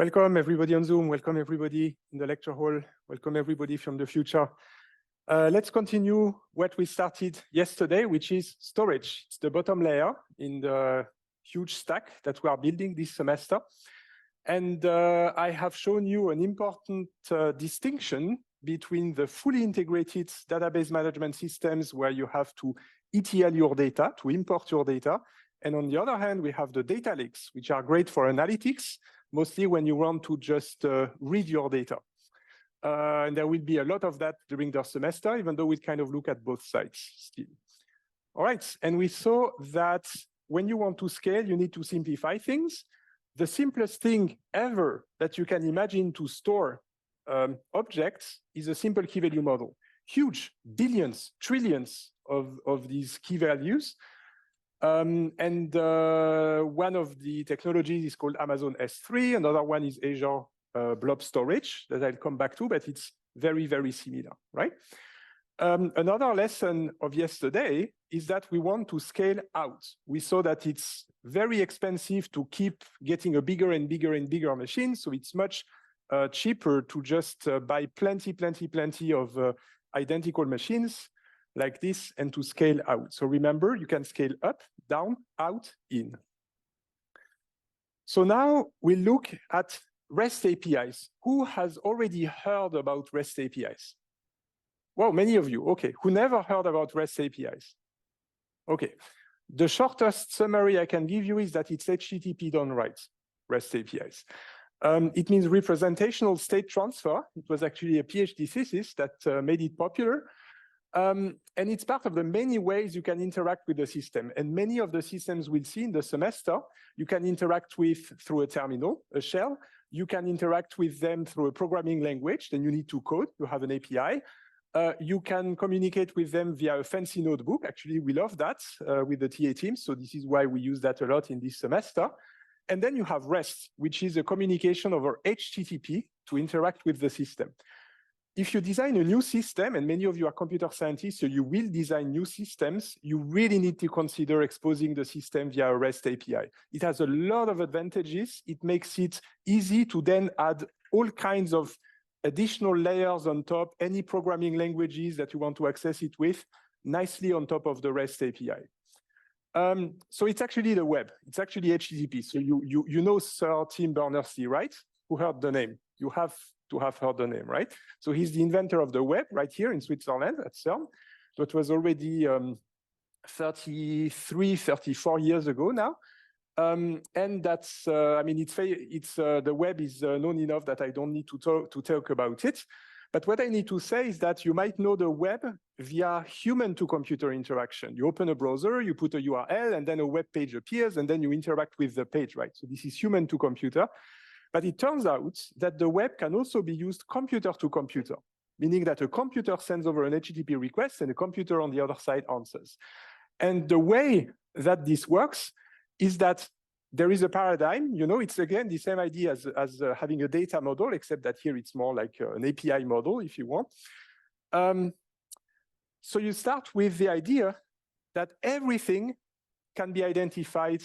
Welcome everybody on Zoom, welcome everybody in the lecture hall, welcome everybody from the future. Let's continue what we started yesterday, which is storage. It's the bottom layer in the huge stack that we are building this semester. And I have shown you an important distinction between the fully integrated database management systems where you have to ETL your data, to import your data. And on the other hand, we have the data lakes, which are great for analytics, mostly when you want to just read your data. And there will be a lot of that during the semester, even though we kind of look at both sides still. All right, and we saw that when you want to scale, you need to simplify things. The simplest thing ever that you can imagine to store objects is a simple key value model. Huge, billions, trillions of these key values. One of the technologies is called Amazon S3. Another one is Azure Blobs storage that I'll come back to, but it's very, very similar, right? Another lesson of yesterday is that we want to scale out. We saw that it's very expensive to keep getting a bigger and bigger and bigger machine. So it's much cheaper to just buy plenty of identical machines like this and to scale out. So remember, you can scale up, down, out, in. So now we look at REST APIs. Who has already heard about REST APIs? Well, many of you. Okay. Who never heard about REST APIs? Okay. The shortest summary I can give you is that it's HTTP done right, REST APIs. It means representational state transfer. It was actually a PhD thesis that made it popular. And it's part of the many ways you can interact with the system. And many of the systems we'll see in the semester, you can interact with through a terminal, a shell. You can interact with them through a programming language. Then you need to code. You have an API. You can communicate with them via a fancy notebook. Actually, we love that with the TA teams. So this is why we use that a lot in this semester. And then you have REST, which is a communication over HTTP to interact with the system. If you design a new system, and many of you are computer scientists, so you will design new systems, you really need to consider exposing the system via a REST API. It has a lot of advantages. It makes it easy to then add all kinds of additional layers on top, any programming languages that you want to access it with, nicely on top of the REST API. So it's actually the web. It's actually HTTP. So you know Sir Tim Berners-Lee, right? Who heard the name? You have to have heard the name, right? So he's the inventor of the web right here in Switzerland at CERN. So it was already 33, 34 years ago now. And that's, I mean, the web is known enough that I don't need to talk about it. But what I need to say is that you might know the web via human-to-computer interaction. You open a browser, you put a URL, and then a web page appears, and then you interact with the page, right? So this is human-to-computer. But it turns out that the web can also be used computer-to-computer, meaning that a computer sends over an HTTP request and a computer on the other side answers. And the way that this works is that there is a paradigm. You know, it's again the same idea as having a data model, except that here it's more like an API model, if you want. So you start with the idea that everything can be identified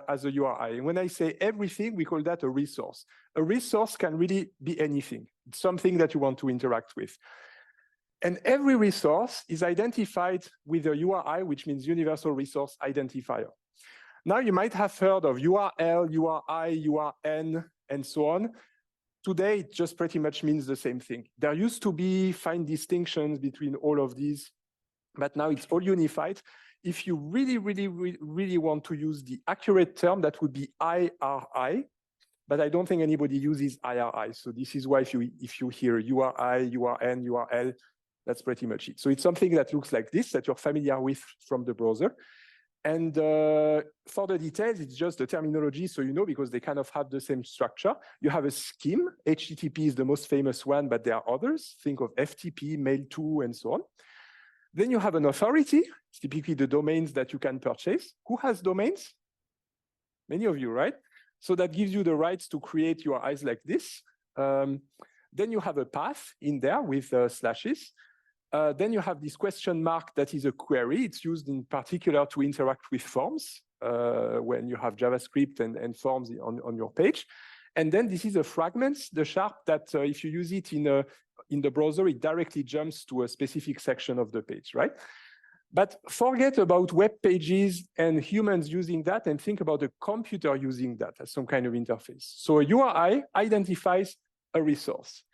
as a URI. And when I say everything, we call that a resource. A resource can really be anything. It's something that you want to interact with. And every resource is identified with a URI, which means Universal Resource Identifier. Now, you might have heard of URL, URI, URN, and so on. Today, it just pretty much means the same thing. There used to be fine distinctions between all of these, but now it's all unified. If you really want to use the accurate term, that would be IRI, but I don't think anybody uses IRI. So this is why if you hear URI, URN, URL, that's pretty much it. So it's something that looks like this, that you're familiar with from the browser. And for the details, it's just the terminology, so you know, because they kind of have the same structure. You have a scheme. HTTP is the most famous one, but there are others. Think of FTP, Mail2, and so on. Then you have an authority. It's typically the domains that you can purchase. Who has domains? Many of you, right? So that gives you the rights to create URIs like this. Then you have a path in there with slashes. Then you have this question mark that is a query. It's used in particular to interact with forms when you have JavaScript and forms on your page. And then this is a fragment, the sharp, that if you use it in the browser, it directly jumps to a specific section of the page, right? But forget about web pages and humans using that and think about a computer using that as some kind of interface. So a URI identifies a resource.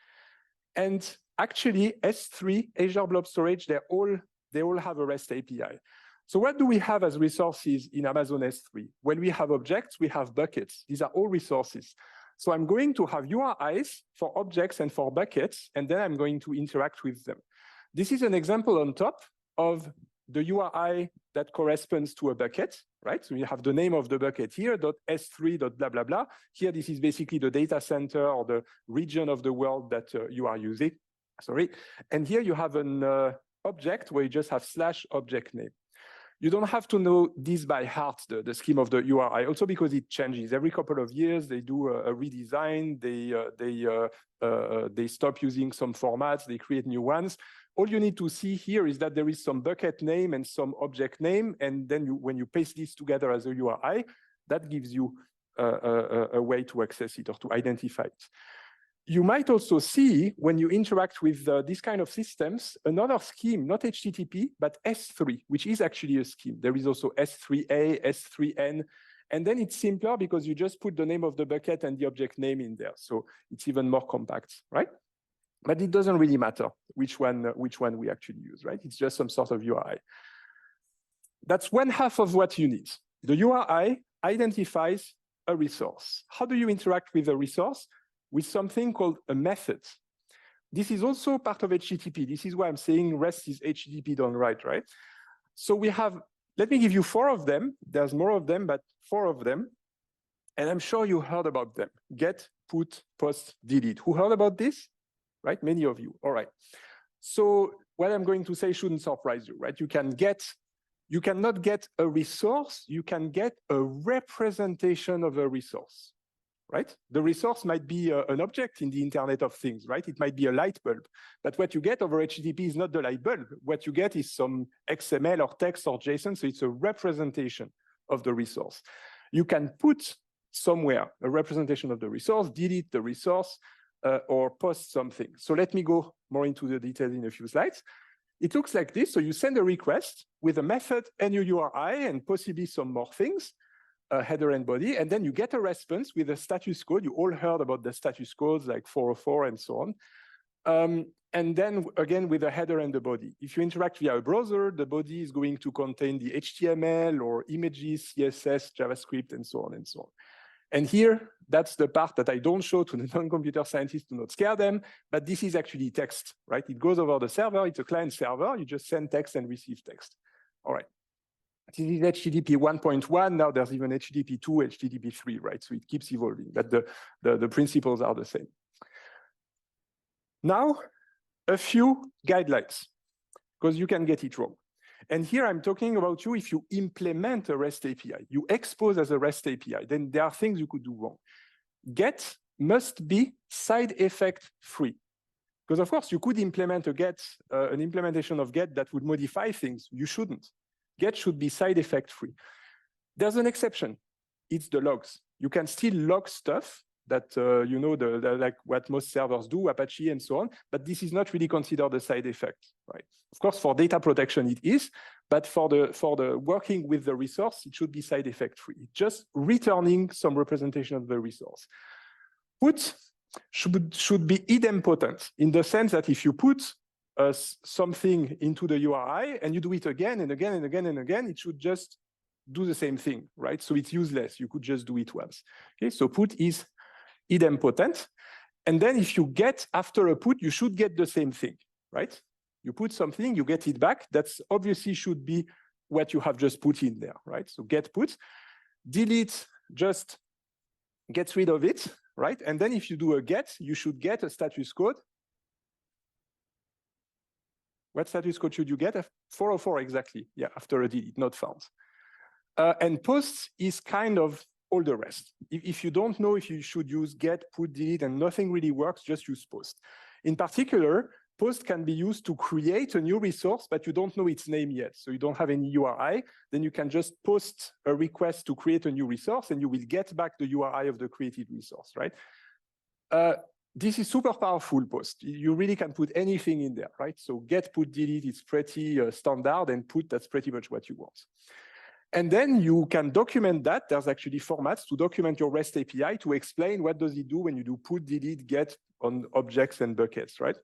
And actually, S3, Azure Blob Storage, they all have a REST API. So what do we have as resources in Amazon S3? When we have objects, we have buckets. These are all resources. So I'm going to have URIs for objects and for buckets, and then I'm going to interact with them. This is an example on top of the URI that corresponds to a bucket, right? So you have the name of the bucket here, .s3, blah, blah, blah. Here, this is basically the data center or the region of the world that you are using, sorry. And here you have an object where you just have /object name. You don't have to know this by heart, the scheme of the URI, also because it changes. Every couple of years, they do a redesign, they stop using some formats, they create new ones. All you need to see here is that there is some bucket name and some object name, and then when you paste this together as a URI, that gives you a way to access it or to identify it. You might also see, when you interact with these kind of systems, another scheme, not HTTP, but S3, which is actually a scheme. There is also S3A, S3N, and then it's simpler because you just put the name of the bucket and the object name in there. So it's even more compact, right? But it doesn't really matter which one we actually use, right? It's just some sort of URI. That's one half of what you need. The URI identifies a resource. How do you interact with a resource? With something called a method. This is also part of HTTP. This is why I'm saying REST is HTTP done right, right? So we have, let me give you 4 of them. There's more of them, but 4 of them. And I'm sure you heard about them. Get, put, post, delete. Who heard about this? Right, many of you, all right. So what I'm going to say shouldn't surprise you, right? You cannot get a resource, you can get a representation of a resource. Right? The resource might be an object in the Internet of Things, right? It might be a light bulb. But what you get over HTTP is not the light bulb. What you get is some XML or text or JSON, so it's a representation of the resource. You can put somewhere a representation of the resource, delete the resource, or post something. So let me go more into the details in a few slides. It looks like this. So you send a request with a method and your URI and possibly some more things. Header and body, and then you get a response with a status code. You all heard about the status codes like 404 and so on. And then again with a header and the body. If you interact via a browser, the body is going to contain the HTML or images, CSS, JavaScript, and so on and so on. And here, that's the part that I don't show to the non-computer scientists to not scare them, but this is actually text, right? It goes over the server, it's a client server, you just send text and receive text. All right. This is HTTP 1.1. Now there's even HTTP 2, HTTP 3, right? So it keeps evolving, but the principles are the same. Now, a few guidelines, because you can get it wrong. And here I'm talking about you if you implement a REST API, you expose as a REST API, then there are things you could do wrong. Get must be side effect free. Because of course you could implement a get, an implementation of get that would modify things. You shouldn't. Get should be side effect free. There's an exception. It's the logs. You can still log stuff that, you know, like what most servers do, Apache and so on, but this is not really considered a side effect, right? Of course, for data protection, it is, but for the working with the resource, it should be side effect free. Just returning some representation of the resource. Put should be idempotent in the sense that if you put something into the URI and you do it again and again and again and again, it should just do the same thing, right? So it's useless. You could just do it once. Okay, so put is idempotent. And then if you get after a put, you should get the same thing, right? You put something, you get it back. That's obviously should be what you have just put in there, right? So get put. Delete just gets rid of it, right? And then if you do a get, you should get a status code. What status code should you get? 404 exactly. Yeah, after a delete, not found. And post is kind of all the rest. If you don't know if you should use get, put, delete, and nothing really works, just use post. In particular, post can be used to create a new resource, but you don't know its name yet. So you don't have any URI. Then you can just post a request to create a new resource, and you will get back the URI of the created resource, right? This is super powerful post. You really can put anything in there, right? So get, put, delete is pretty standard, and put, that's pretty much what you want. And then you can document that. There's actually formats to document your REST API to explain what does it do when you do put, delete, get on objects and buckets, right?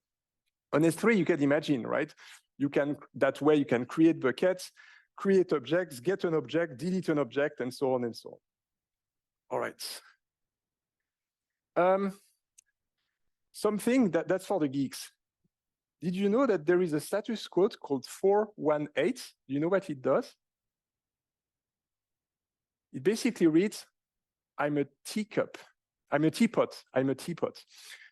On S3, you can imagine, right? You can, that way you can create buckets, create objects, get an object, delete an object, and so on and so on. All right. Something that's for the geeks. Did you know that there is a status code called 418? Do you know what it does? It basically reads, I'm a teacup. I'm a teapot. I'm a teapot.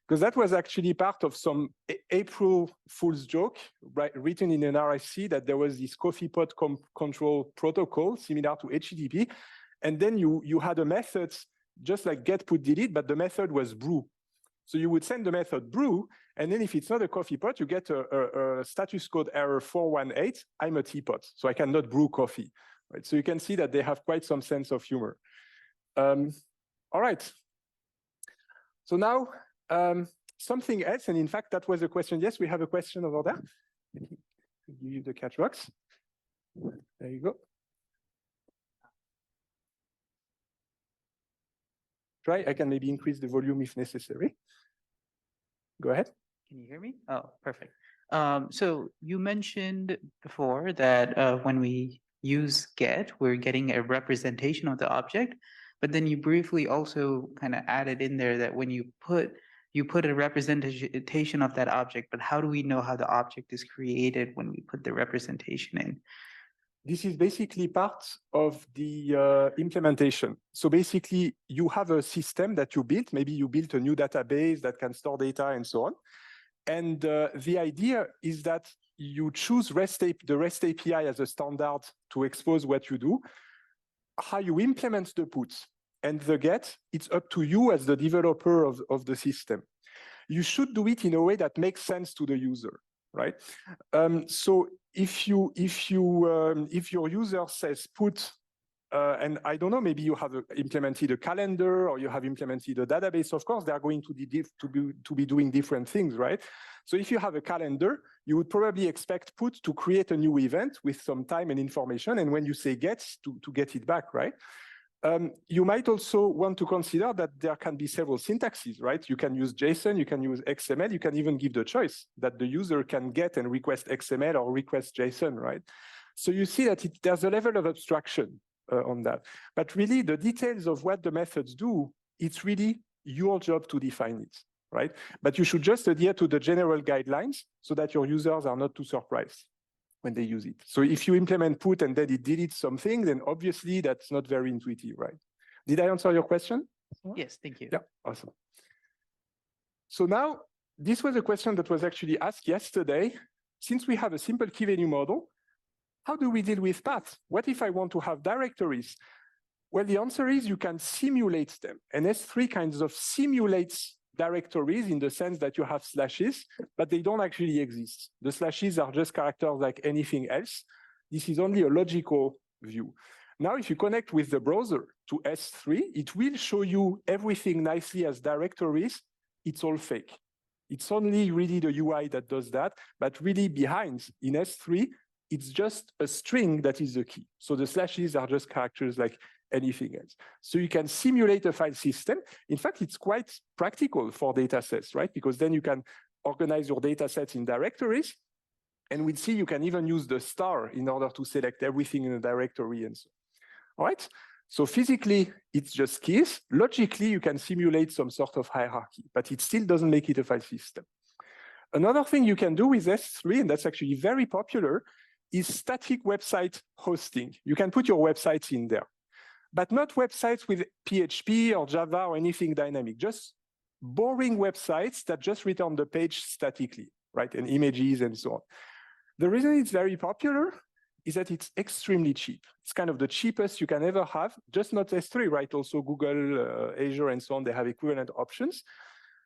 Because that was actually part of some April Fool's joke, right, written in an RFC, that there was this coffee pot control protocol similar to HTTP. And then you had a method just like get, put, delete, but the method was brew. So you would send the method brew, and then if it's not a coffee pot, you get a status code error 418, I'm a teapot, so I cannot brew coffee. Right? So you can see that they have quite some sense of humor. All right. So now, something else, and in fact, that was a question. Yes, we have a question over there. Let me give you the catch box. There you go. Try, I can maybe increase the volume if necessary. Go ahead. Can you hear me? Oh, perfect. So you mentioned before that when we use get, we're getting a representation of the object, but then you briefly also kind of added in there that when you put a representation of that object, but how do we know how the object is created when we put the representation in? This is basically part of the implementation. So basically, you have a system that you built. Maybe you built a new database that can store data and so on. And the idea is that you choose the REST API as a standard to expose what you do. How you implement the put and the get, it's up to you as the developer of the system. You should do it in a way that makes sense to the user, right? So if your user says put, and I don't know, maybe you have implemented a calendar or you have implemented a database, of course, they are going to be doing different things, right? So if you have a calendar, you would probably expect put to create a new event with some time and information, and when you say get, to get it back, right? You might also want to consider that there can be several syntaxes, right? You can use JSON, you can use XML, you can even give the choice that the user can get and request XML or request JSON, right? So you see that there's a level of abstraction on that. But really, the details of what the methods do, it's really your job to define it, right? But you should just adhere to the general guidelines so that your users are not too surprised when they use it. So if you implement put and then it deletes something, then obviously that's not very intuitive, right? Did I answer your question? Yes, thank you. Yeah, awesome. So now, this was a question that was actually asked yesterday. Since we have a simple key value model, how do we deal with paths? What if I want to have directories? Well, the answer is you can simulate them. And S3 kinds of simulates directories in the sense that you have slashes, but they don't actually exist. The slashes are just characters like anything else. This is only a logical view. Now, if you connect with the browser to S3, it will show you everything nicely as directories. It's all fake. It's only really the UI that does that, but really behind in S3, it's just a string that is the key. So the slashes are just characters like anything else. So you can simulate a file system. In fact, it's quite practical for data sets, right? Because then you can organize your data sets in directories. And we'll see you can even use the star in order to select everything in a directory and so on. All right? So physically, it's just keys. Logically, you can simulate some sort of hierarchy, but it still doesn't make it a file system. Another thing you can do with S3, and that's actually very popular, is static website hosting. You can put your websites in there, but not websites with PHP or Java or anything dynamic, just boring websites that just return the page statically, right? And images and so on. The reason it's very popular is that it's extremely cheap. It's kind of the cheapest you can ever have, just not S3, right? Also Google, Azure and so on, they have equivalent options,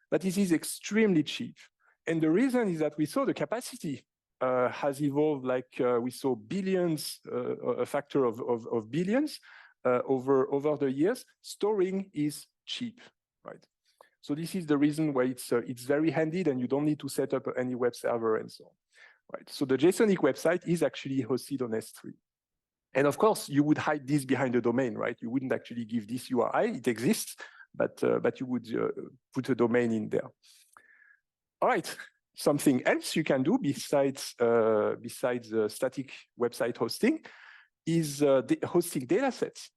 but it is extremely cheap. And the reason is that we saw the capacity has evolved, like we saw billions, a factor of billions over the years. Storing is cheap, right? So this is the reason why it's very handy, and you don't need to set up any web server and so on, right? So the JSONic website is actually hosted on S3. And of course, you would hide this behind the domain, right? You wouldn't actually give this URI. It exists, but you would put a domain in there. All right. Something else you can do besides static website hosting is hosting data sets.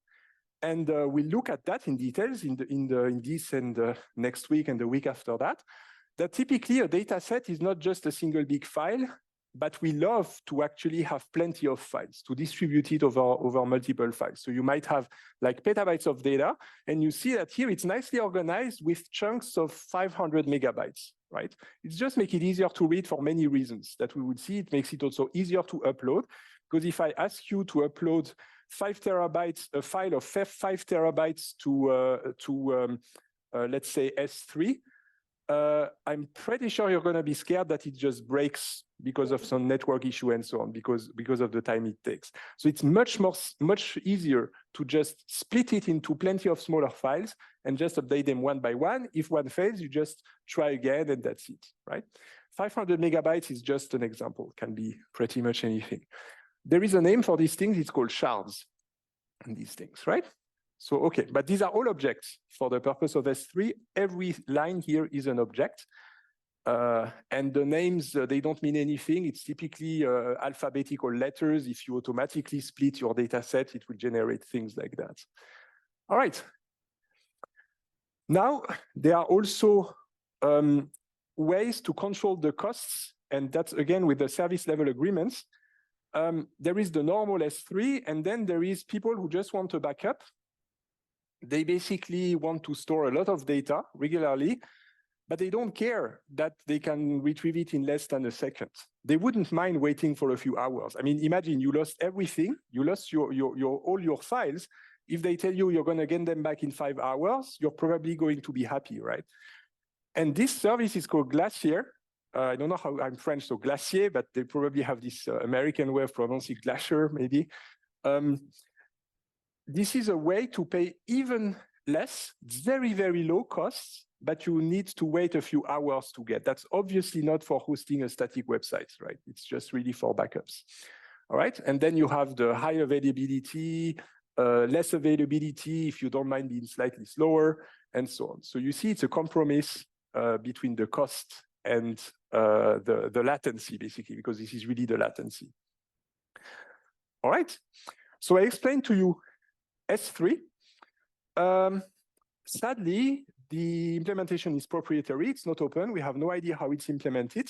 And we'll look at that in details in this and next week and the week after that. That typically a data set is not just a single big file, but we love to actually have plenty of files to distribute it over multiple files. So you might have like petabytes of data, and you see that here it's nicely organized with chunks of 500 megabytes, right? It's just make it easier to read for many reasons that we would see. It makes it also easier to upload, because if I ask you to upload 5 terabytes, a file of 5 terabytes to let's say S3, I'm pretty sure you're going to be scared that it just breaks because of some network issue and so on, because of the time it takes. So it's much easier to just split it into plenty of smaller files and just update them one by one. If one fails, you just try again, and that's it, right? 500 megabytes is just an example, can be pretty much anything. There is a name for these things, it's called shards, and these things, right? So, okay, but these are all objects for the purpose of S3. Every line here is an object. And the names, they don't mean anything. It's typically alphabetical letters. If you automatically split your data set, it will generate things like that. All right. Now, there are also ways to control the costs. And that's, again, with the service level agreements. There is the normal S3, and then there is people who just want a backup. They basically want to store a lot of data regularly, but they don't care that they can retrieve it in less than a second. They wouldn't mind waiting for a few hours. I mean, imagine you lost everything. You lost all your files. If they tell you you're going to get them back in 5 hours, you're probably going to be happy, right? And this service is called Glacier. I don't know how I'm French, so Glacier, but they probably have this American way of pronouncing Glacier, maybe. This is a way to pay even less, very, very low costs, but you need to wait a few hours to get. That's obviously not for hosting a static website, right? It's just really for backups. All right, and then you have the high availability, less availability if you don't mind being slightly slower, and so on. So you see it's a compromise between the cost and the latency, basically, because this is really the latency. All right, so I explained to you S3. Sadly, the implementation is proprietary. It's not open. We have no idea how it's implemented.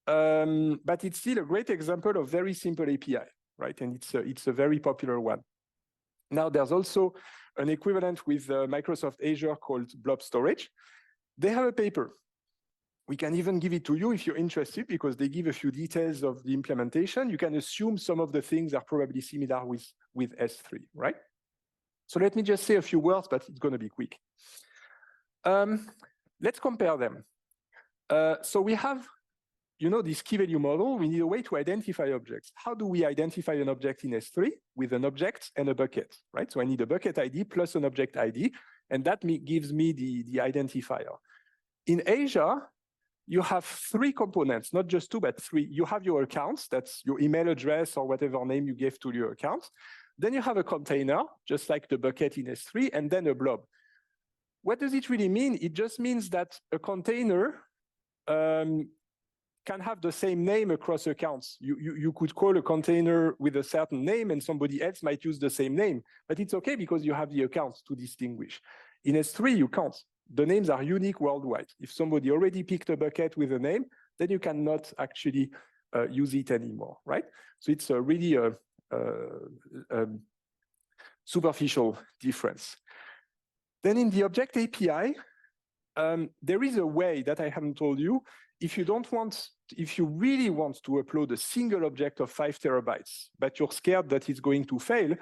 But it's still a great example of very simple API, right? And it's a very popular one. Now, there's also an equivalent with Microsoft Azure called Blobs storage. They have a paper. We can even give it to you if you're interested, because they give a few details of the implementation. You can assume some of the things are probably similar with S3, right? So let me just say a few words, but it's going to be quick. Let's compare them. So we have, this key value model. We need a way to identify objects. How do we identify an object in S3? With an object and a bucket, right? So I need a bucket ID plus an object ID, and that gives me the identifier. In Azure, you have 3 components, not just 2, but 3. You have your accounts, that's your email address or whatever name you gave to your account. Then you have a container, just like the bucket in S3, and then a blob. What does it really mean? It just means that a container can have the same name across accounts. You could call a container with a certain name, and somebody else might use the same name. But it's OK because you have the accounts to distinguish. In S3, you can't. The names are unique worldwide. If somebody already picked a bucket with a name, then you cannot actually use it anymore, right? So it's a really superficial difference. Then in the object API, there is a way that I haven't told you. If you really want to upload a single object of 5 terabytes, but you're scared that it's going to fail,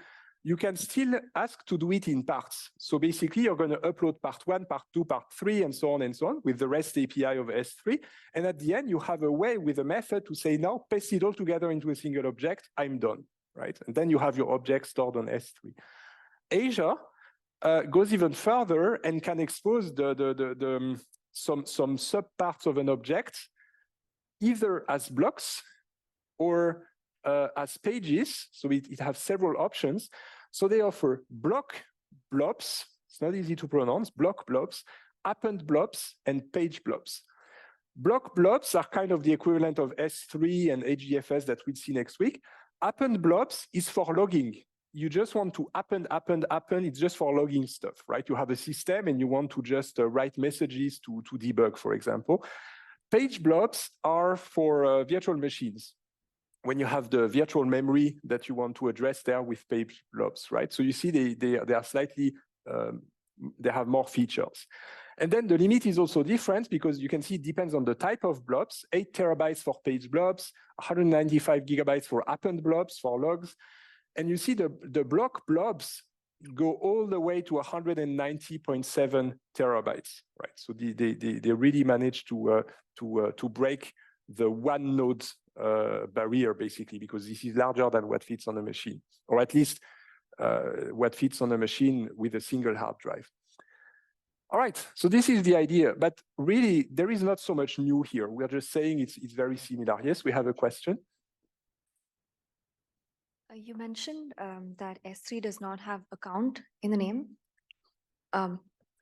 you can still ask to do it in parts. So basically, you're going to upload part 1, part 2, part 3, and so on with the REST API of S3. And at the end, you have a way with a method to say, now paste it all together into a single object. I'm done, right? And then you have your object stored on S3. Azure goes even further and can expose some subparts of an object, either as blocks or as pages. So it has several options. So they offer block blobs, it's not easy to pronounce, block blobs, append blobs, and page blobs. Block blobs are kind of the equivalent of S3 and HDFS that we'll see next week. Append blobs is for logging. You just want to append, it's just for logging stuff, right? You have a system and you want to just write messages to debug, for example. Page blobs are for virtual machines, when you have the virtual memory that you want to address there with page blobs, right? So you see they are slightly, they have more features. And then the limit is also different because you can see it depends on the type of blobs, 8 terabytes for page blobs, 195 gigabytes for append blobs, for logs. And you see the block blobs go all the way to 190.7 terabytes, right? So they really managed to break the one node barrier, basically, because this is larger than what fits on a machine, or at least what fits on a machine with a single hard drive. All right, so this is the idea, but really there is not so much new here. We're just saying it's very similar. Yes, we have a question. You mentioned that S3 does not have account in the name.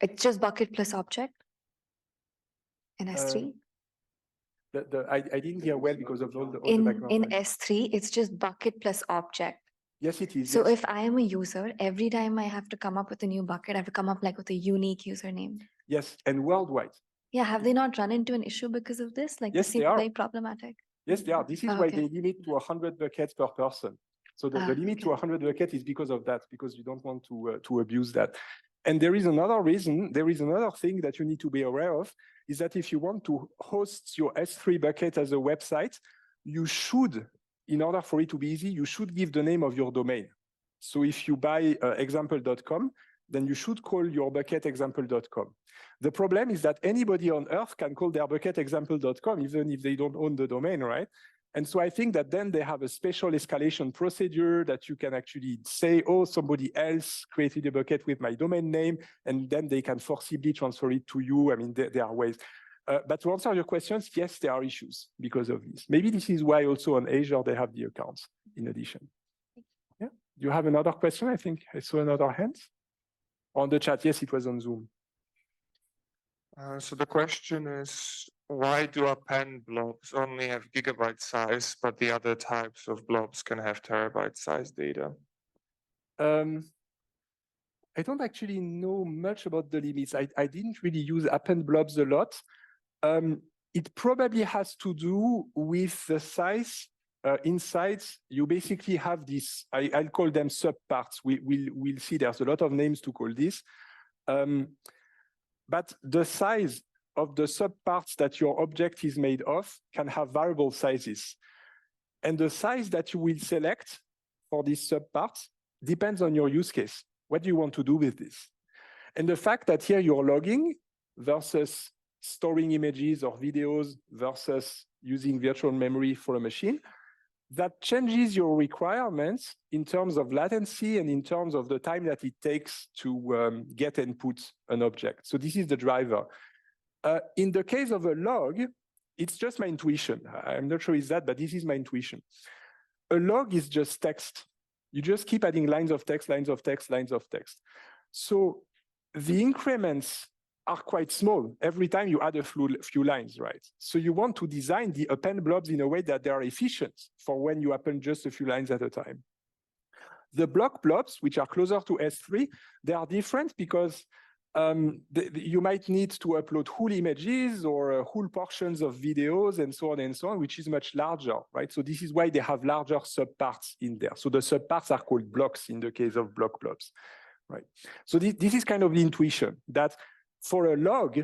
It's just bucket plus object in S3. I didn't hear well because of all the background. In S3, it's just bucket plus object. Yes, it is. So yes. if I am a user, every time I have to come up with a new bucket, I have to come up like with a unique username. Yes, and worldwide. Yeah, have they not run into an issue because of this? Like, yes, this seems very problematic. Yes, they are. This is why they limit to 100 buckets per person. So the limit to 100 buckets is because of that, because you don't want to abuse that. And there is another reason, there is another thing that you need to be aware of, is that if you want to host your S3 bucket as a website, you should, in order for it to be easy, you should give the name of your domain. So if you buy example.com, then you should call your bucket example.com. The problem is that anybody on earth can call their bucket example.com, even if they don't own the domain, right? And so I think that then they have a special escalation procedure that you can actually say, oh, somebody else created a bucket with my domain name, and then they can forcibly transfer it to you. I mean, there are ways. But to answer your questions, yes, there are issues because of this. Maybe this is why also on Azure they have the accounts in addition. Yeah. Do you have another question? I think I saw another hand on the chat. Yes, it was on Zoom. So the question is, why do append blobs only have gigabyte size, but the other types of blobs can have terabyte size data? I don't actually know much about the limits. I didn't really use append blobs a lot. It probably has to do with the size. Inside, you basically have this, I'll call them subparts. We'll see there's a lot of names to call this. But the size of the subparts that your object is made of can have variable sizes. And the size that you will select for these subparts depends on your use case. What do you want to do with this? And the fact that here you're logging versus storing images or videos versus using virtual memory for a machine, that changes your requirements in terms of latency and in terms of the time that it takes to get and put an object. So this is the driver. In the case of a log, it's just my intuition. I'm not sure it's that, but this is my intuition. A log is just text. You just keep adding lines of text, lines of text, lines of text. So the increments are quite small every time you add a few lines, right? So you want to design the append blobs in a way that they are efficient for when you append just a few lines at a time. The block blobs, which are closer to S3, they are different because you might need to upload whole images or whole portions of videos and so on, which is much larger, right? So this is why they have larger subparts in there. So the subparts are called blocks in the case of block blobs, right? So this is kind of the intuition that for a log,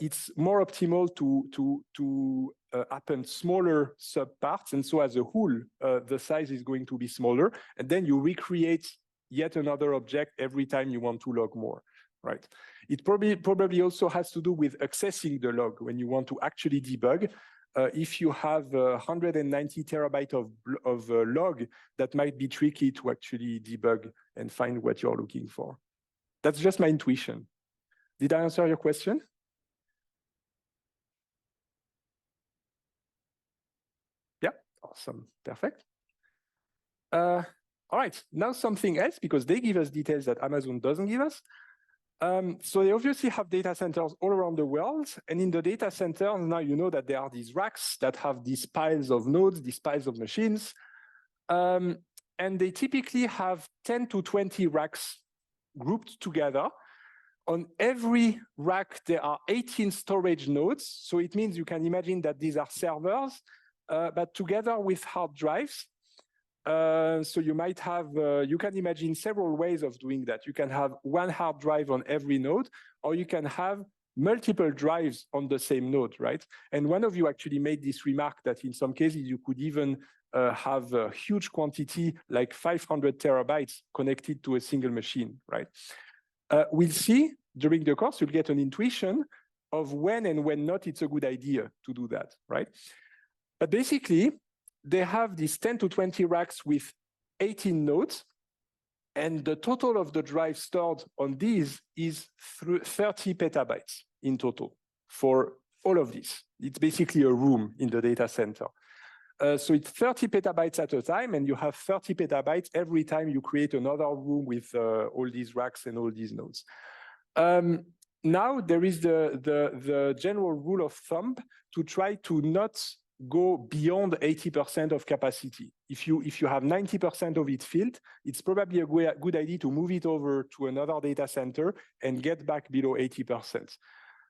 it's more optimal to append smaller subparts. And so as a whole, the size is going to be smaller. And then you recreate yet another object every time you want to log more, right? It probably also has to do with accessing the log when you want to actually debug. If you have 190 terabytes of log, that might be tricky to actually debug and find what you're looking for. That's just my intuition. Did I answer your question? Yeah, awesome, perfect. All right, now something else, because they give us details that Amazon doesn't give us. So they obviously have data centers all around the world. And in the data centers, now you know that there are these racks that have these piles of nodes, these piles of machines. And they typically have 10 to 20 racks grouped together. On every rack, there are 18 storage nodes. So it means you can imagine that these are servers, but together with hard drives. So you might have, you can imagine several ways of doing that. You can have one hard drive on every node, or you can have multiple drives on the same node, right? And one of you actually made this remark that in some cases you could even have a huge quantity, like 500 terabytes connected to a single machine, right? We'll see during the course, you'll get an intuition of when and when not it's a good idea to do that, right? But basically, they have these 10 to 20 racks with 18 nodes, and the total of the drive stored on these is 30 petabytes in total for all of this. It's basically a room in the data center. So it's 30 petabytes at a time, and you have 30 petabytes every time you create another room with all these racks and all these nodes. Now there is the general rule of thumb to try to not go beyond 80% of capacity. If you have 90% of it filled, it's probably a good idea to move it over to another data center and get back below 80%.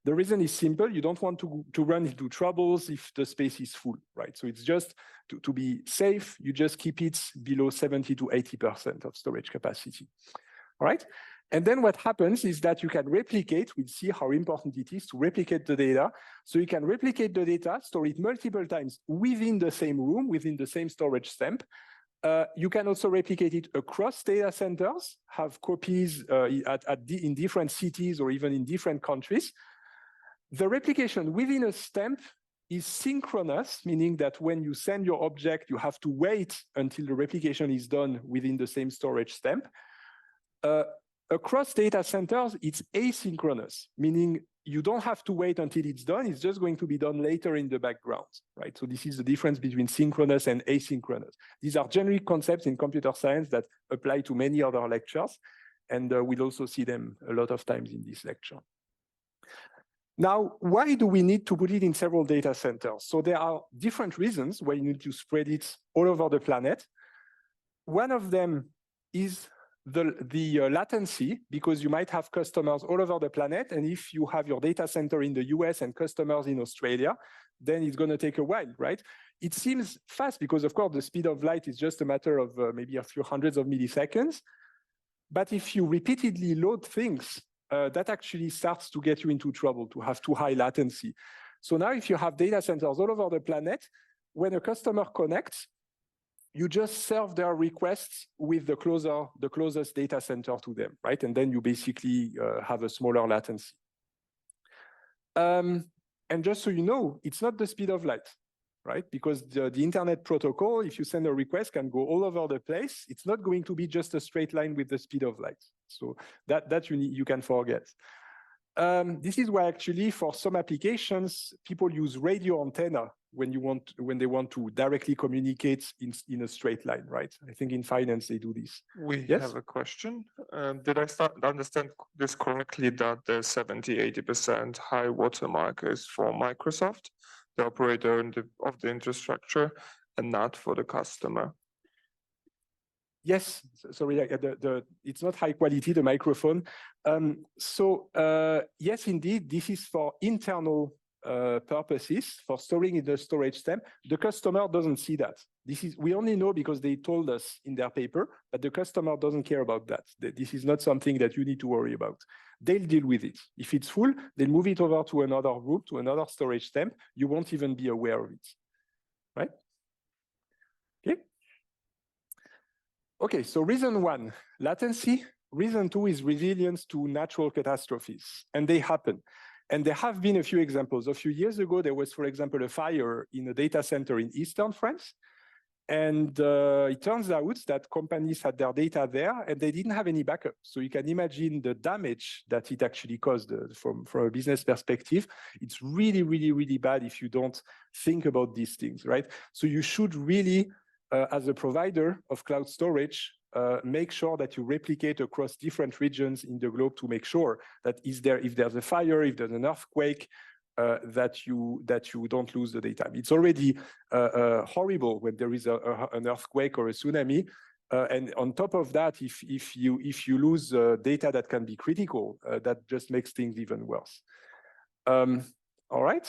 The reason is simple. You don't want to run into troubles if the space is full, right? So it's just to be safe, you just keep it below 70 to 80% of storage capacity, all right? And then what happens is that you can replicate. We'll see how important it is to replicate the data. So you can replicate the data, store it multiple times within the same room, within the same storage stamp. You can also replicate it across data centers, have copies in different cities or even in different countries. The replication within a stamp is synchronous, meaning that when you send your object, you have to wait until the replication is done within the same storage stamp. Across data centers, it's asynchronous, meaning you don't have to wait until it's done. It's just going to be done later in the background, right? So this is the difference between synchronous and asynchronous. These are generic concepts in computer science that apply to many other lectures, and we'll also see them a lot of times in this lecture. Now, why do we need to put it in several data centers? So there are different reasons why you need to spread it all over the planet. One of them is the latency, because you might have customers all over the planet. And if you have your data center in the US and customers in Australia, then it's going to take a while, right? It seems fast because, of course, the speed of light is just a matter of maybe a few hundreds of milliseconds. But if you repeatedly load things, that actually starts to get you into trouble, to have too high latency. So now if you have data centers all over the planet, when a customer connects, you just serve their requests with the closest data center to them, right? And then you basically have a smaller latency. And just so you know, it's not the speed of light, right? Because the internet protocol, if you send a request, can go all over the place. It's not going to be just a straight line with the speed of light. So that you can forget. This is why actually for some applications, people use radio antenna when they want to directly communicate in a straight line, right? I think in finance they do this. We Yes? have a question. Did I understand this correctly, that the 70–80% high watermark is for Microsoft, the operator of the infrastructure, and not for the customer? Yes, sorry, it's not high quality, the microphone. Yes, indeed, this is for internal purposes, for storing in the storage stamp. The customer doesn't see that. We only know because they told us in their paper, but the customer doesn't care about that. This is not something that you need to worry about. They'll deal with it. If it's full, they'll move it over to another group, to another storage stamp. You won't even be aware of it, right? Okay. Okay, so reason one, latency. Reason two is resilience to natural catastrophes, and they happen. And there have been a few examples. A few years ago, there was, for example, a fire in a data center in eastern France. And it turns out that companies had their data there and they didn't have any backup. So you can imagine the damage that it actually caused from a business perspective. It's really, really, really bad if you don't think about these things, right? So you should really, as a provider of cloud storage, make sure that you replicate across different regions in the globe to make sure that if there's a fire, if there's an earthquake, that you don't lose the data. It's already horrible when there is an earthquake or a tsunami, and on top of that, if you lose data that can be critical, that just makes things even worse. All right.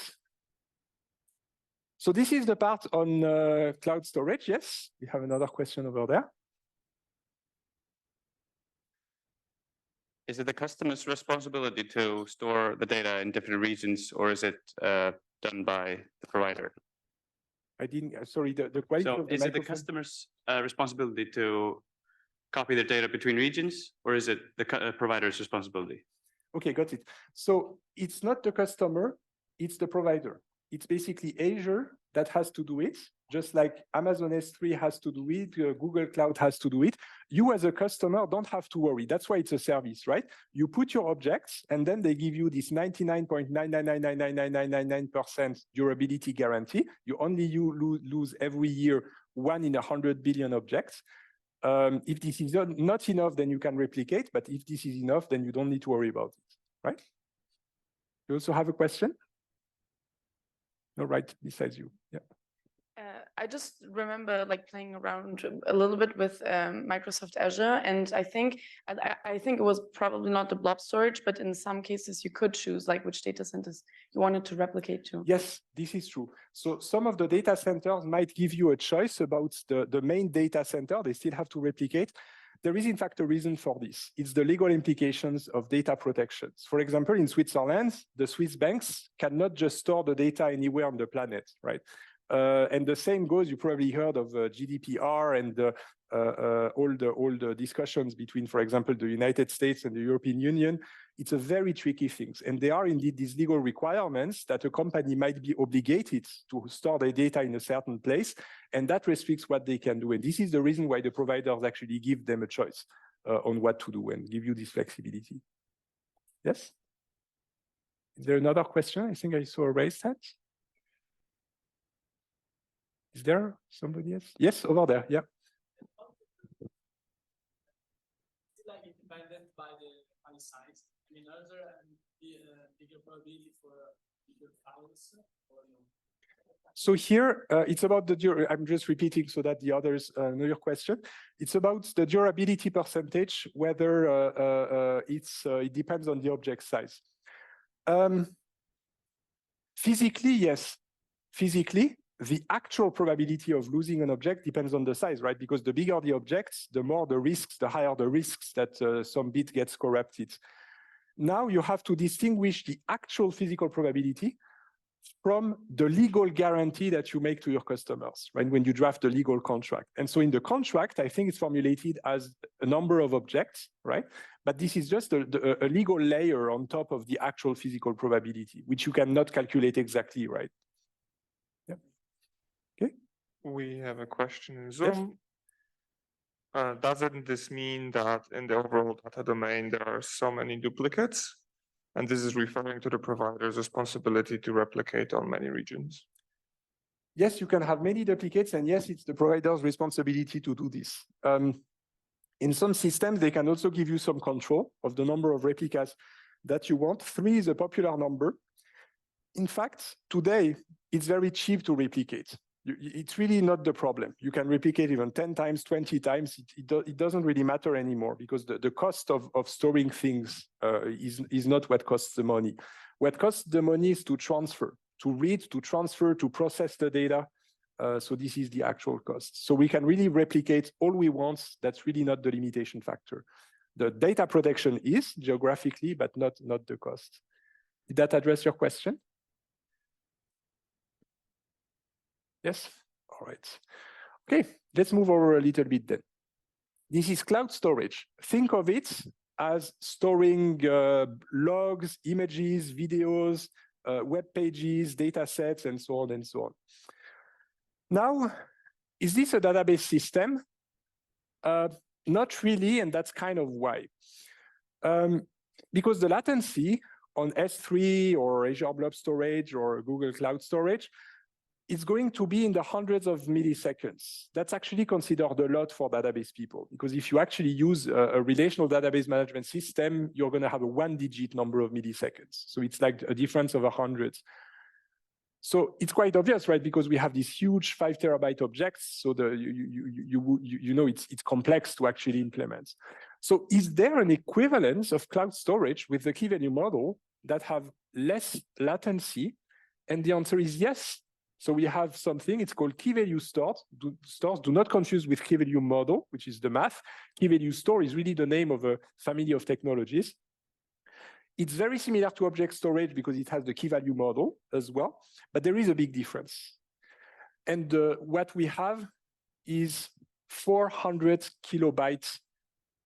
So this is the part on cloud storage. Yes, we have another question over there. Is it the customer's responsibility to store the data in different regions, or is it done by the provider? I didn't, sorry, the quality So of the is it the microphone? customer's responsibility to copy the data between regions, or is it the provider's responsibility? Okay, got it. So it's not the customer, it's the provider. It's basically Azure that has to do it, just like Amazon S3 has to do it, Google Cloud has to do it. You as a customer don't have to worry. That's why it's a service, right? You put your objects and then they give you this 99.9999999% durability guarantee. You only lose every year 1 in 100 billion objects. If this is not enough, then you can replicate. But if this is enough, then you don't need to worry about it, right? You also have a question? No, right besides you. Yeah. I just remember like playing around a little bit with Microsoft Azure, and I think it was probably not the blob storage, but in some cases you could choose like which data centers you wanted to replicate to. Yes, this is true. So some of the data centers might give you a choice about the main data center. They still have to replicate. There is, in fact, a reason for this. It's the legal implications of data protections. For example, in Switzerland, the Swiss banks cannot just store the data anywhere on the planet, right? And the same goes, you probably heard of GDPR and all the discussions between, for example, the United States and the European Union. It's a very tricky thing. And there are indeed these legal requirements that a company might be obligated to store their data in a certain place, and that restricts what they can do. And this is the reason why the providers actually give them a choice on what to do and give you this flexibility. Yes? Is there another question? I think I saw a raised hand. Is there somebody else? Yes, over there. Yeah. Like independent by the size. I mean, are there bigger probability for bigger files or no? So here, it's about the I'm just repeating so that the others know your question. It's about the durability percentage, whether it depends on the object size. Physically, yes. Physically, the actual probability of losing an object depends on the size, right? Because the bigger the objects, the more the risks, the higher the risks that some bit gets corrupted. Now you have to distinguish the actual physical probability from the legal guarantee that you make to your customers, right? When you draft the legal contract. And so in the contract, I think it's formulated as a number of objects, right? But this is just a legal layer on top of the actual physical probability, which you cannot calculate exactly, right? Okay. We have a question in Zoom. Yes. Doesn't this mean that in the overall data domain, there are so many duplicates? And this is referring to the provider's responsibility to replicate on many regions. Yes, you can have many duplicates, and yes, it's the provider's responsibility to do this. In some systems, they can also give you some control of the number of replicas that you want. 3 is a popular number. In fact, today, it's very cheap to replicate. It's really not the problem. You can replicate even 10 times, 20 times. It doesn't really matter anymore because the cost of storing things is not what costs the money. What costs the money is to transfer, to read, to transfer, to process the data. So this is the actual cost. So we can really replicate all we want. That's really not the limitation factor. The data protection is geographically, but not the cost. Did that address your question? Yes? All right. Okay, let's move over a little bit then. This is cloud storage. Think of it as storing logs, images, videos, web pages, data sets, and so on and so on. Now, is this a database system? Not really, and that's kind of why. Because the latency on S3 or Azure Blob Storage or Google Cloud Storage, it's going to be in the hundreds of milliseconds. That's actually considered a lot for database people, because if you actually use a relational database management system, you're going to have a one-digit number of milliseconds. So it's like a difference of 100. So it's quite obvious, right? Because we have these huge 5 terabyte objects, so you know it's complex to actually implement. So is there an equivalence of cloud storage with the key value model that have less latency? And the answer is yes. So we have something, it's called key value stores. Do not confuse with key value model, which is the math. Key value store is really the name of a family of technologies. It's very similar to object storage because it has the key value model as well, but there is a big difference. And what we have is 400 kilobytes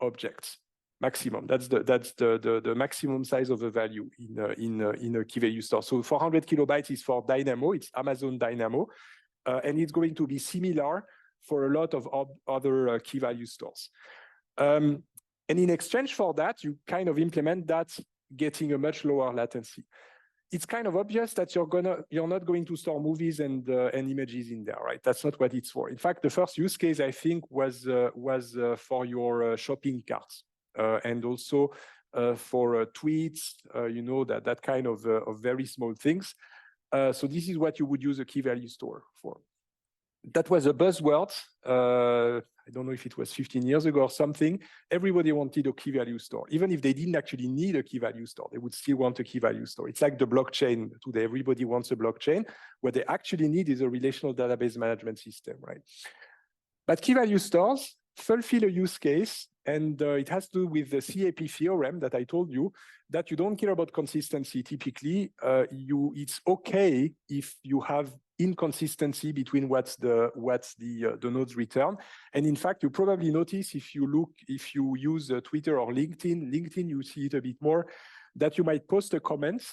objects maximum. That's the maximum size of the value in a key value store. So 400 kilobytes is for Dynamo. It's Amazon Dynamo, and it's going to be similar for a lot of other key value stores. And in exchange for that, you kind of implement that, getting a much lower latency. It's kind of obvious that you're not going to store movies and images in there, right? That's not what it's for. In fact, the first use case I think was for your shopping carts and also for tweets. You know, that kind of very small things. So this is what you would use a key value store for. That was a buzzword. I don't know if it was 15 years ago or something. Everybody wanted a key value store. Even if they didn't actually need a key value store, they would still want a key value store. It's like the blockchain today. Everybody wants a blockchain. What they actually need is a relational database management system, right? But key value stores fulfill a use case, and it has to do with the CAP theorem that I told you, that you don't care about consistency. Typically, it's okay if you have inconsistency between what's the nodes return. And in fact, you probably notice if you use Twitter or LinkedIn, you see it a bit more, that you might post a comment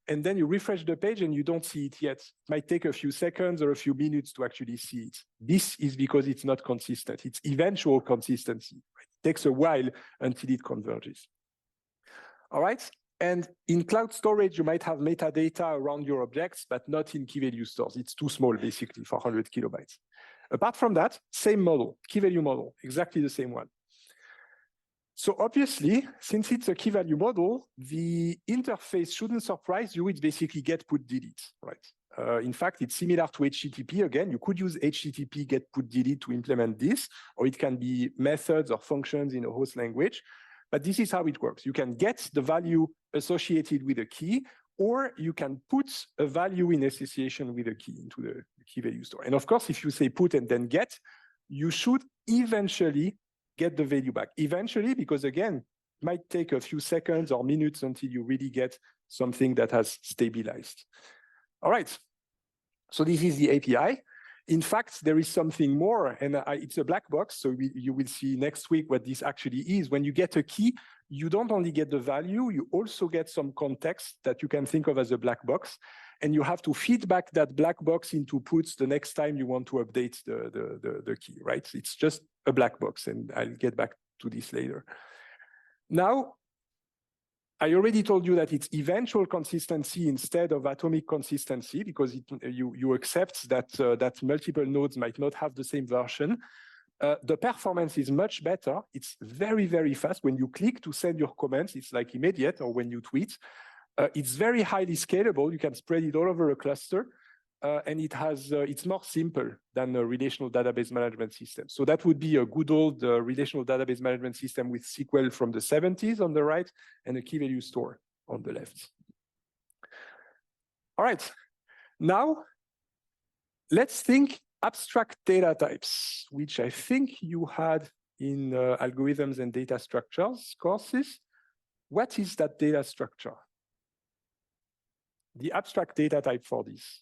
and then you refresh the page and you don't see it yet. It might take a few seconds or a few minutes to actually see it. This is because it's not consistent. It's eventual consistency. Right? It takes a while until it converges. All right. And in cloud storage, you might have metadata around your objects, but not in key value stores. It's too small, basically, for 100 kilobytes. Apart from that, same model, key value model, exactly the same one. So obviously, since it's a key value model, the interface shouldn't surprise you. It's basically get, put, delete, right? In fact, it's similar to HTTP. Again, you could use HTTP get, put, delete to implement this, or it can be methods or functions in a host language. But this is how it works. You can get the value associated with a key, or you can put a value in association with a key into the key value store. And of course, if you say put and then get, you should eventually get the value back. Eventually, because again, it might take a few seconds or minutes until you really get something that has stabilized. All right. So this is the API. In fact, there is something more, and it's a black box. So you will see next week what this actually is. When you get a key, you don't only get the value, you also get some context that you can think of as a black box. And you have to feed back that black box into puts the next time you want to update the key, right? It's just a black box, and I'll get back to this later. Now, I already told you that it's eventual consistency instead of atomic consistency, because you accept that multiple nodes might not have the same version. The performance is much better. It's very, very fast. When you click to send your comments, it's like immediate, or when you tweet. It's very highly scalable. You can spread it all over a cluster. And it's more simple than a relational database management system. So that would be a good old relational database management system with SQL from the 70s on the right and a key value store on the left. All right, now let's think abstract data types, which I think you had in algorithms and data structures courses. What is that data structure? The abstract data type for this.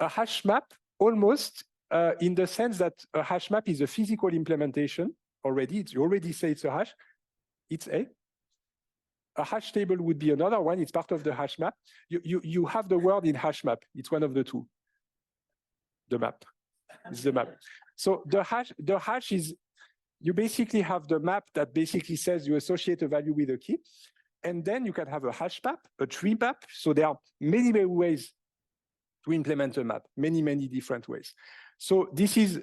A hash map almost in the sense that a hash map is a physical implementation already. You already say it's a hash. It's a hash table would be another one. It's part of the hash map. You have the word in hash map. It's one of the two. The map. It's the map. So the hash is, you basically have the map that basically says you associate a value with a key. And then you can have a hash map, a tree map. So there are many, many ways to implement a map, many, many different ways. So this is,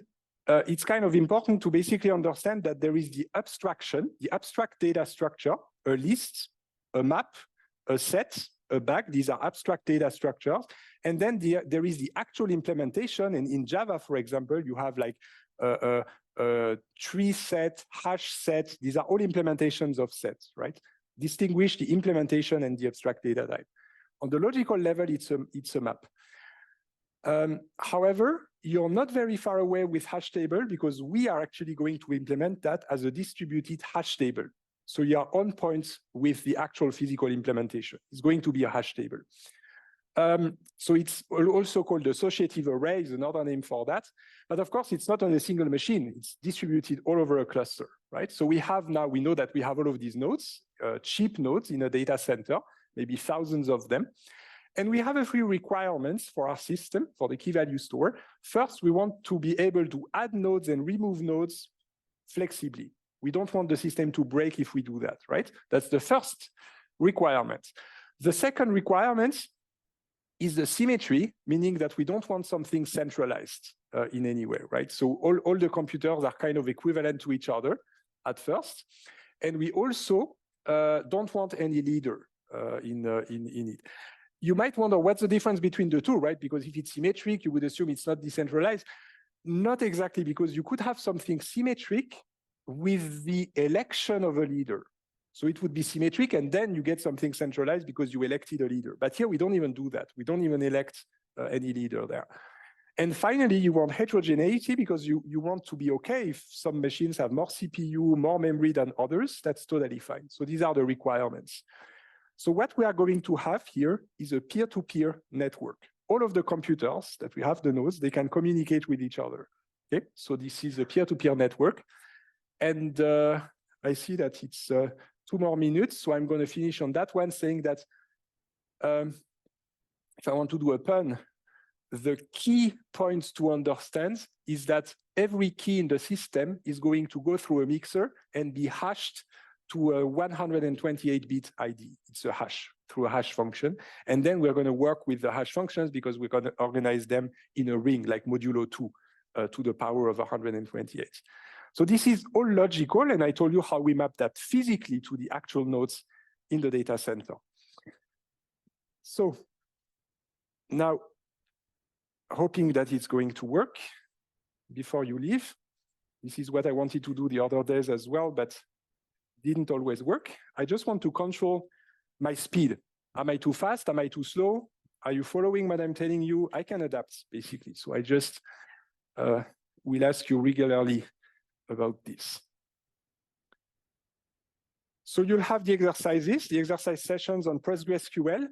it's kind of important to basically understand that there is the abstraction, the abstract data structure, a list, a map, a set, a bag. These are abstract data structures. And then there is the actual implementation. And in Java, for example, you have like a tree set, hash set. These are all implementations of sets, right? Distinguish the implementation and the abstract data type. On the logical level, it's a map. However, you're not very far away with hash table because we are actually going to implement that as a distributed hash table. So you are on point with the actual physical implementation. It's going to be a hash table. So it's also called associative array, is another name for that. But of course, it's not on a single machine. It's distributed all over a cluster, right? So we know that we have all of these nodes, cheap nodes in a data center, maybe thousands of them. And we have a few requirements for our system, for the key value store. First, we want to be able to add nodes and remove nodes flexibly. We don't want the system to break if we do that, right? That's the first requirement. The second requirement is the symmetry, meaning that we don't want something centralized in any way, right? So all the computers are kind of equivalent to each other at first. And we also don't want any leader in it. You might wonder what's the difference between the two, right? Because if it's symmetric, you would assume it's not decentralized. Not exactly, because you could have something symmetric with the election of a leader. So it would be symmetric, and then you get something centralized because you elected a leader. But here we don't even do that. We don't even elect any leader there. And finally, you want heterogeneity because you want to be okay if some machines have more CPU, more memory than others. That's totally fine. So these are the requirements. So what we are going to have here is a peer-to-peer network. All of the computers that we have, the nodes, they can communicate with each other. Okay, so this is a peer-to-peer network. And I see that it's 2 more minutes, so I'm going to finish on that one, saying that if I want to do a pun, the key point to understand is that every key in the system is going to go through a mixer and be hashed to a 128-bit ID. It's a hash through a hash function. And then we're going to work with the hash functions because we're going to organize them in a ring like modulo 2 to the power of 128. So this is all logical, and I told you how we map that physically to the actual nodes in the data center. So now, hoping that it's going to work before you leave. This is what I wanted to do the other days as well, but didn't always work. I just want to control my speed. Am I too fast? Am I too slow? Are you following what I'm telling you? I can adapt, basically. So I just will ask you regularly about this. So you'll have the exercises, the exercise sessions on PostgreSQL.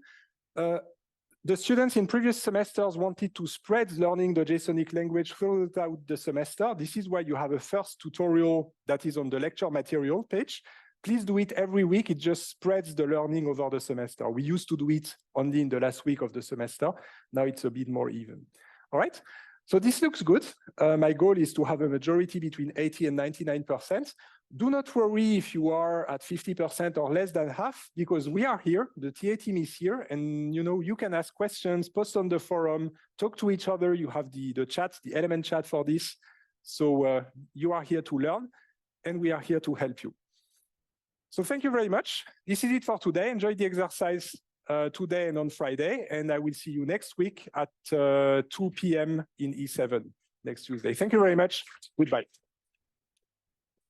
The students in previous semesters wanted to spread learning the JSONic language throughout the semester. This is why you have a first tutorial that is on the lecture material page. Please do it every week. It just spreads the learning over the semester. We used to do it only in the last week of the semester. Now it's a bit more even. All right. So this looks good. My goal is to have a majority between 80 and 99%. Do not worry if you are at 50% or less than half, because we are here, the TA team is here, and you can ask questions, post on the forum, talk to each other. You have the chat, the element chat for this. So you are here to learn, and we are here to help you. So thank you very much. This is it for today. Enjoy the exercise today and on Friday, and I will see you next week at 2 p.m. in E7 next Tuesday. Thank you very much. Goodbye.